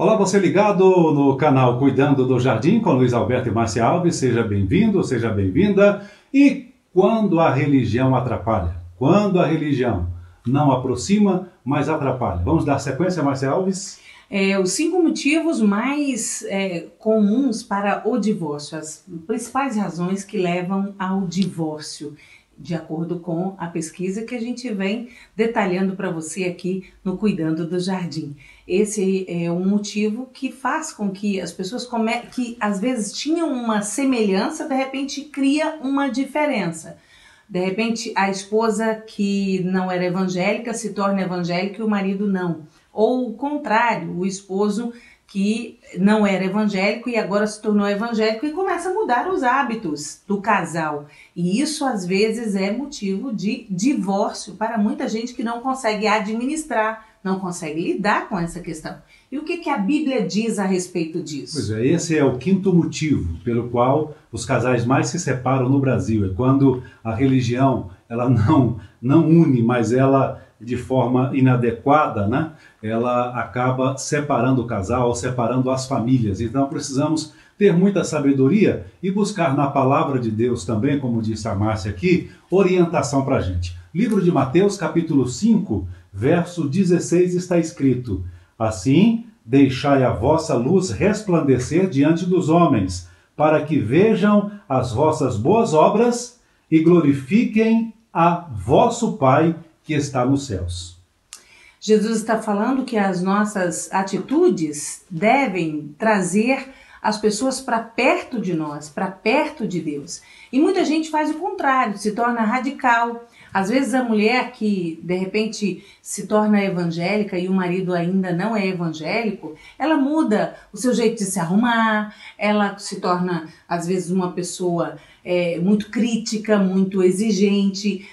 Olá, você ligado no canal Cuidando do Jardim com Luiz Alberto e Márcia Alves. Seja bem-vindo, seja bem-vinda. E quando a religião atrapalha? Quando a religião não aproxima, mas atrapalha? Vamos dar sequência, Márcia Alves? Os 5 motivos mais comuns para o divórcio, as principais razões que levam ao divórcio, de acordo com a pesquisa que a gente vem detalhando para você aqui no Cuidando do Jardim. Esse é um motivo que faz com que as pessoas que às vezes tinham uma semelhança, de repente cria uma diferença. De repente a esposa que não era evangélica se torna evangélica e o marido não. Ou o contrário, o esposo que não era evangélico e agora se tornou evangélico e começa a mudar os hábitos do casal. E isso às vezes é motivo de divórcio para muita gente que não consegue administrar, não consegue lidar com essa questão. E o que a Bíblia diz a respeito disso? Pois é, esse é o quinto motivo pelo qual os casais mais se separam no Brasil. É quando a religião ela não une, mas ela de forma inadequada, né? Ela acaba separando o casal ou separando as famílias. Então precisamos ter muita sabedoria e buscar na palavra de Deus também, como disse a Márcia aqui, orientação para a gente. Livro de Mateus, capítulo 5, verso 16 está escrito: assim, deixai a vossa luz resplandecer diante dos homens, para que vejam as vossas boas obras e glorifiquem a vosso Pai que está nos céus. Jesus está falando que as nossas atitudes devem trazer as pessoas para perto de nós, para perto de Deus. E muita gente faz o contrário, se torna radical. Às vezes a mulher que de repente se torna evangélica e o marido ainda não é evangélico, ela muda o seu jeito de se arrumar, ela se torna às vezes uma pessoa muito crítica, muito exigente,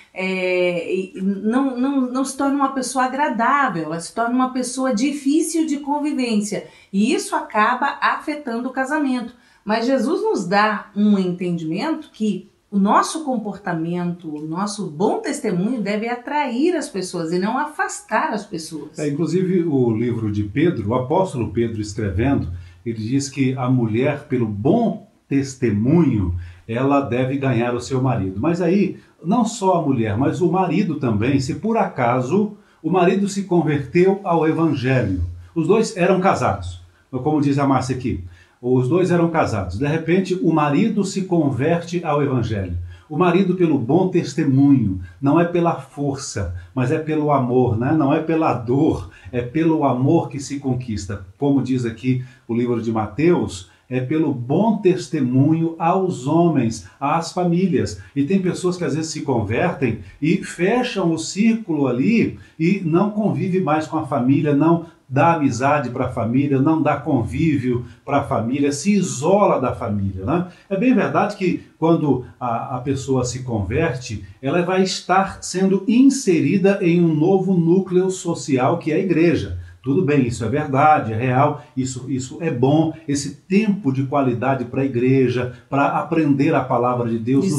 não se torna uma pessoa agradável, ela se torna uma pessoa difícil de convivência e isso acaba afetando o casamento. Mas Jesus nos dá um entendimento que o nosso comportamento, o nosso bom testemunho deve atrair as pessoas e não afastar as pessoas. Inclusive o livro de Pedro, o apóstolo Pedro escrevendo, ele diz que a mulher, pelo bom testemunho, ela deve ganhar o seu marido. Mas aí, não só a mulher, mas o marido também, se por acaso o marido se converteu ao evangelho. Os dois eram casados, como diz a Márcia aqui. Os dois eram casados. De repente, o marido se converte ao evangelho. O marido pelo bom testemunho, não é pela força, mas é pelo amor, né? Não é pela dor, é pelo amor que se conquista. Como diz aqui o livro de Mateus, é pelo bom testemunho aos homens, às famílias. E tem pessoas que às vezes se convertem e fecham o círculo ali e não convive mais com a família, não dá amizade para a família, não dá convívio para a família, se isola da família, né? É bem verdade que quando a pessoa se converte, ela vai estar sendo inserida em um novo núcleo social que é a igreja. Tudo bem, isso é verdade, é real, isso é bom, esse tempo de qualidade para a igreja, para aprender a palavra de Deus,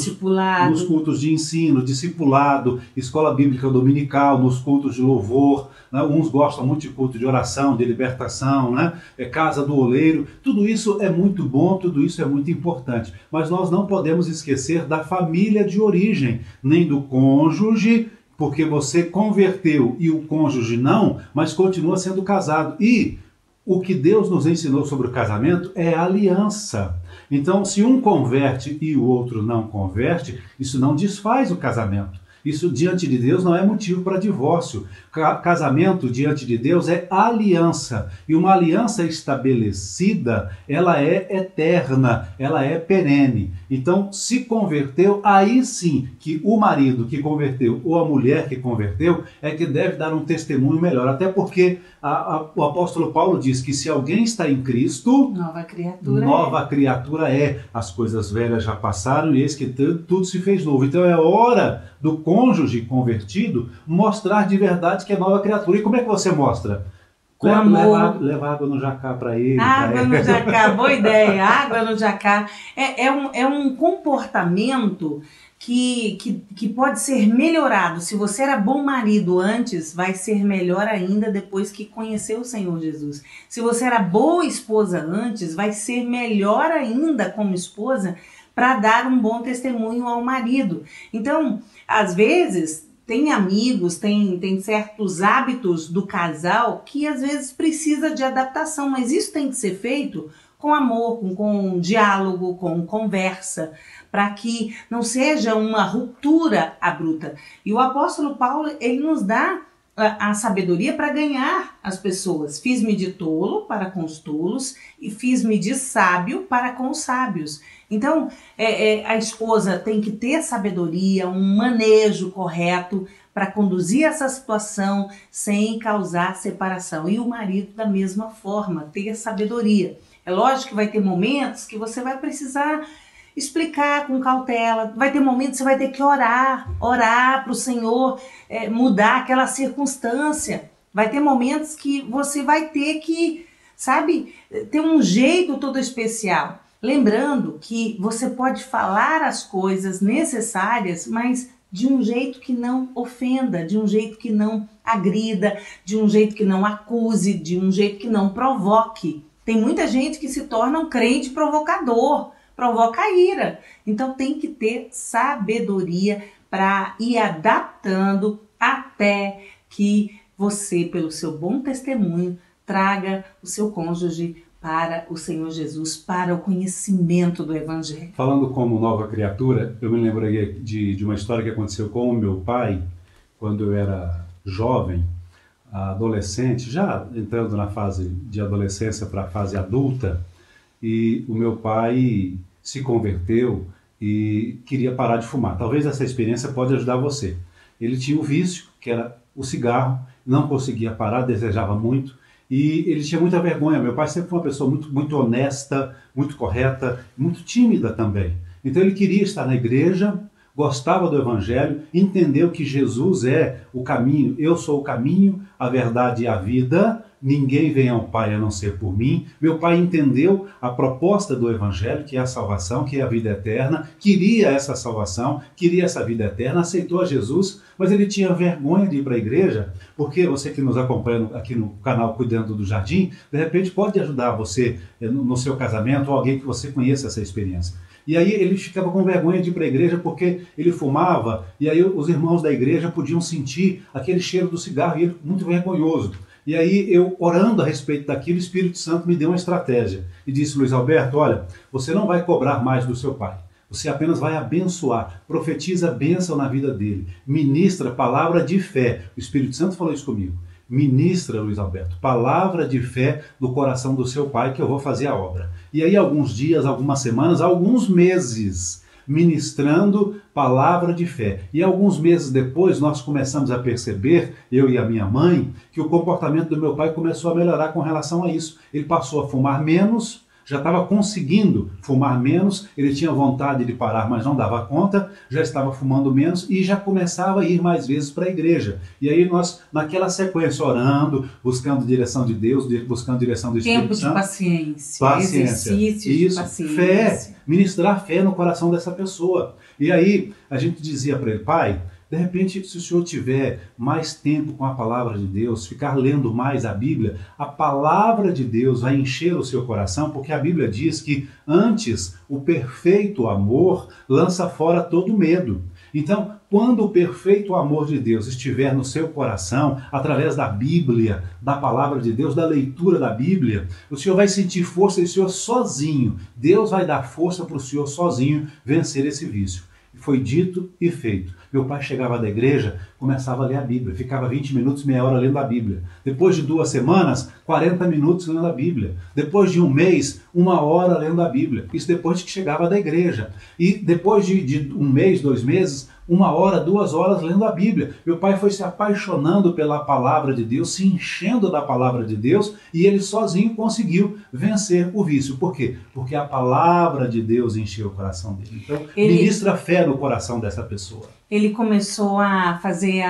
nos cultos de ensino, discipulado, escola bíblica dominical, nos cultos de louvor, né? Uns gostam muito de culto de oração, de libertação, né? Casa do oleiro, tudo isso é muito bom, tudo isso é muito importante, mas nós não podemos esquecer da família de origem, nem do cônjuge, porque você converteu e o cônjuge não, mas continua sendo casado. E o que Deus nos ensinou sobre o casamento é aliança. Então, se um converte e o outro não converte, isso não desfaz o casamento. Isso diante de Deus não é motivo para divórcio. Casamento diante de Deus é aliança. E uma aliança estabelecida, ela é eterna, ela é perene. Então, se converteu, aí sim que o marido que converteu ou a mulher que converteu é que deve dar um testemunho melhor. Até porque o apóstolo Paulo diz que se alguém está em Cristo, nova criatura é. As coisas velhas já passaram e eis que tudo se fez novo. Então é hora do cônjuge convertido mostrar de verdade que é nova criatura. E como é que você mostra? Leva água no jacá para ele. Água no jacá, boa ideia. Água no jacá. É um comportamento que pode ser melhorado. Se você era bom marido antes, vai ser melhor ainda depois que conheceu o Senhor Jesus. Se você era boa esposa antes, vai ser melhor ainda como esposa para dar um bom testemunho ao marido. Então, às vezes, tem amigos, tem certos hábitos do casal que às vezes precisa de adaptação, mas isso tem que ser feito com amor, com diálogo, com conversa, para que não seja uma ruptura abrupta. E o apóstolo Paulo, ele nos dá a sabedoria para ganhar as pessoas. Fiz-me de tolo para com os tolos e fiz-me de sábio para com os sábios. Então, a esposa tem que ter sabedoria, um manejo correto para conduzir essa situação sem causar separação. E o marido, da mesma forma, ter sabedoria. É lógico que vai ter momentos que você vai precisar explicar com cautela, vai ter momentos que você vai ter que orar para o Senhor mudar aquela circunstância. Vai ter momentos que você vai ter que, sabe, ter um jeito todo especial. Lembrando que você pode falar as coisas necessárias, mas de um jeito que não ofenda, de um jeito que não agrida, de um jeito que não acuse, de um jeito que não provoque. Tem muita gente que se torna um crente provocador, provoca ira. Então tem que ter sabedoria para ir adaptando até que você, pelo seu bom testemunho, traga o seu cônjuge para o Senhor Jesus, para o conhecimento do Evangelho. Falando como nova criatura, eu me lembrei de uma história que aconteceu com o meu pai, quando eu era jovem, adolescente, já entrando na fase de adolescência para a fase adulta, e o meu pai se converteu e queria parar de fumar. Talvez essa experiência pode ajudar você. Ele tinha um vício, que era o cigarro, não conseguia parar, desejava muito, e ele tinha muita vergonha. Meu pai sempre foi uma pessoa muito honesta, muito correta, muito tímida também. Então ele queria estar na igreja, gostava do Evangelho, entendeu que Jesus é o caminho, eu sou o caminho, a verdade e a vida, ninguém vem ao Pai a não ser por mim. Meu pai entendeu a proposta do Evangelho, que é a salvação, que é a vida eterna, queria essa salvação, queria essa vida eterna, aceitou a Jesus, mas ele tinha vergonha de ir para a igreja, porque você que nos acompanha aqui no canal Cuidando do Jardim, de repente pode ajudar você no seu casamento ou alguém que você conheça essa experiência. E aí ele ficava com vergonha de ir para a igreja porque ele fumava, e aí os irmãos da igreja podiam sentir aquele cheiro do cigarro, e ele muito vergonhoso. E aí eu, orando a respeito daquilo, o Espírito Santo me deu uma estratégia e disse: Luiz Alberto, olha, você não vai cobrar mais do seu pai, você apenas vai abençoar, profetiza bênção na vida dele, ministra palavra de fé. O Espírito Santo falou isso comigo. Ministra, Luiz Alberto, palavra de fé no coração do seu pai, que eu vou fazer a obra. E aí alguns dias, algumas semanas, alguns meses, ministrando palavra de fé. E alguns meses depois nós começamos a perceber, eu e a minha mãe, que o comportamento do meu pai começou a melhorar com relação a isso. Ele passou a fumar menos, já estava conseguindo fumar menos, ele tinha vontade de parar, mas não dava conta, já estava fumando menos e já começava a ir mais vezes para a igreja. E aí nós, naquela sequência, orando, buscando direção de Deus, buscando direção do Espírito Santo. Tempo de paciência, exercício de paciência. Fé, ministrar fé no coração dessa pessoa. E aí a gente dizia para ele: pai, de repente, se o senhor tiver mais tempo com a palavra de Deus, ficar lendo mais a Bíblia, a palavra de Deus vai encher o seu coração, porque a Bíblia diz que antes o perfeito amor lança fora todo medo. Então, quando o perfeito amor de Deus estiver no seu coração, através da Bíblia, da palavra de Deus, da leitura da Bíblia, o senhor vai sentir força e o senhor sozinho, Deus vai dar força para o senhor sozinho vencer esse vício. Foi dito e feito. Meu pai chegava da igreja, começava a ler a Bíblia, ficava 20 minutos, meia hora lendo a Bíblia. Depois de 2 semanas, 40 minutos lendo a Bíblia. Depois de um mês, 1 hora lendo a Bíblia. Isso depois de que chegava da igreja. E depois de 1 mês, 2 meses, 1 hora, 2 horas lendo a Bíblia. Meu pai foi se apaixonando pela palavra de Deus, se enchendo da palavra de Deus, e ele sozinho conseguiu vencer o vício. Por quê? Porque a palavra de Deus encheu o coração dele. Então, ministra fé no coração dessa pessoa. Ele começou a fazer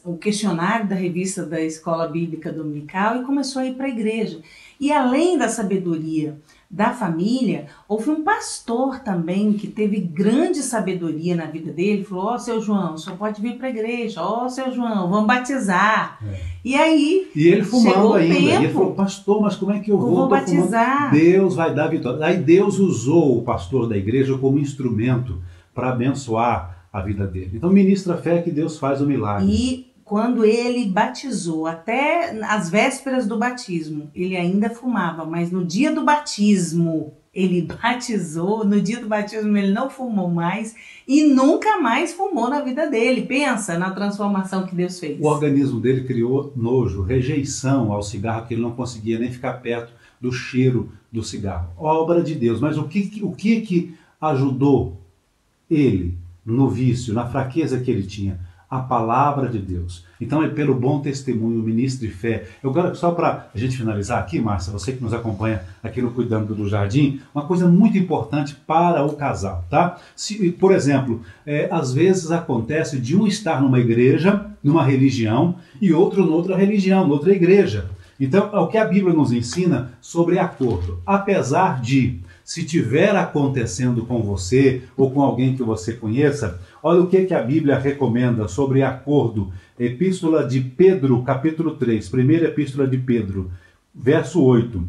o questionário da revista da Escola Bíblica Dominical e começou a ir para a igreja. E além da sabedoria da família, houve um pastor também que teve grande sabedoria na vida dele, falou, ó, seu João, só pode vir para a igreja, ó, seu João, vamos batizar. E aí, e ele fumando ainda, tempo, e ele falou, pastor, mas como é que eu vou batizar? Deus vai dar vitória. Aí Deus usou o pastor da igreja como instrumento para abençoar a vida dele. Então ministra a fé que Deus faz o milagre. E quando ele batizou, até as vésperas do batismo, ele ainda fumava, mas no dia do batismo ele batizou, no dia do batismo ele não fumou mais e nunca mais fumou na vida dele. Pensa na transformação que Deus fez. O organismo dele criou nojo, rejeição ao cigarro, que ele não conseguia nem ficar perto do cheiro do cigarro. Obra de Deus. Mas o que ajudou ele no vício, na fraqueza que ele tinha? A palavra de Deus. Então é pelo bom testemunho, ministre fé. Eu quero, só para a gente finalizar aqui, Márcia, você que nos acompanha aqui no Cuidando do Jardim, uma coisa muito importante para o casal, tá? Se, por exemplo, às vezes acontece de um estar numa igreja, numa religião, e outro noutra religião, noutra igreja. Então, é o que a Bíblia nos ensina sobre acordo. Apesar de, se tiver acontecendo com você ou com alguém que você conheça, olha o que a Bíblia recomenda sobre acordo. Epístola de Pedro, capítulo 3, primeira epístola de Pedro, verso 8.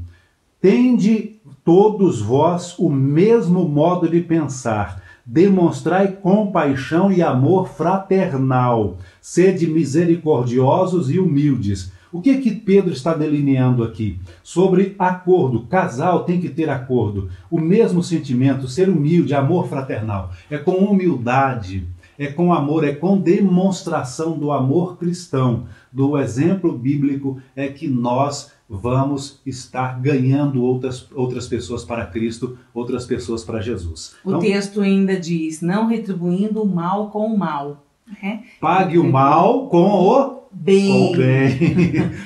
Tende todos vós o mesmo modo de pensar, demonstrai compaixão e amor fraternal, sede misericordiosos e humildes. O que Pedro está delineando aqui? Sobre acordo. Casal tem que ter acordo. O mesmo sentimento, ser humilde, amor fraternal. É com humildade, é com amor, é com demonstração do amor cristão, do exemplo bíblico, é que nós vamos estar ganhando outras pessoas para Cristo, outras pessoas para Jesus. O texto ainda diz, não retribuindo o mal com o mal. Pague o mal com o bem.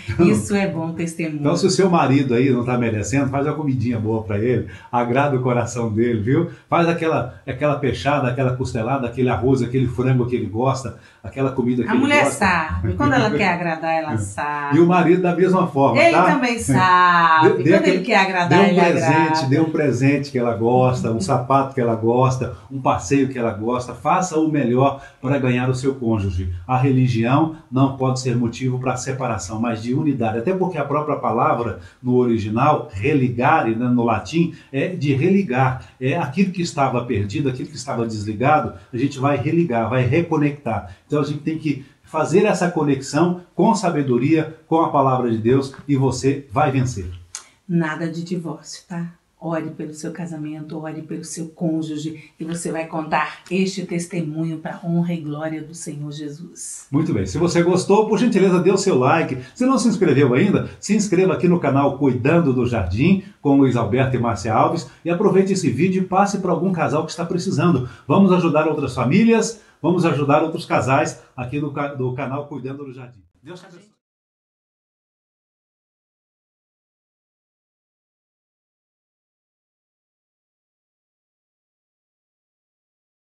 Então, isso é bom testemunho. Então, se o seu marido aí não está merecendo, faz uma comidinha boa para ele, agrada o coração dele, viu? Faz aquela peixada, aquela costelada, aquele arroz, aquele frango que ele gosta, aquela comida que ele gosta. A mulher sabe, quando ela quer agradar, ela sabe. E o marido da mesma forma, ele também sabe, quando ele quer agradar, ele agrada. Dê um presente que ela gosta, um sapato que ela gosta, um passeio que ela gosta, faça o melhor para ganhar o seu cônjuge. A religião não pode ser motivo para separação, mas de unidade. Até porque a própria palavra no original, religare, né, no latim, é de religar. É aquilo que estava perdido, aquilo que estava desligado, a gente vai religar, vai reconectar. Então a gente tem que fazer essa conexão com sabedoria, com a palavra de Deus, e você vai vencer. Nada de divórcio, tá? Ore pelo seu casamento, ore pelo seu cônjuge e você vai contar este testemunho para a honra e glória do Senhor Jesus. Muito bem. Se você gostou, por gentileza, dê o seu like. Se não se inscreveu ainda, se inscreva aqui no canal Cuidando do Jardim com Luiz Alberto e Márcia Alves e aproveite esse vídeo e passe para algum casal que está precisando. Vamos ajudar outras famílias, vamos ajudar outros casais aqui do canal Cuidando do Jardim. Deus te abençoe.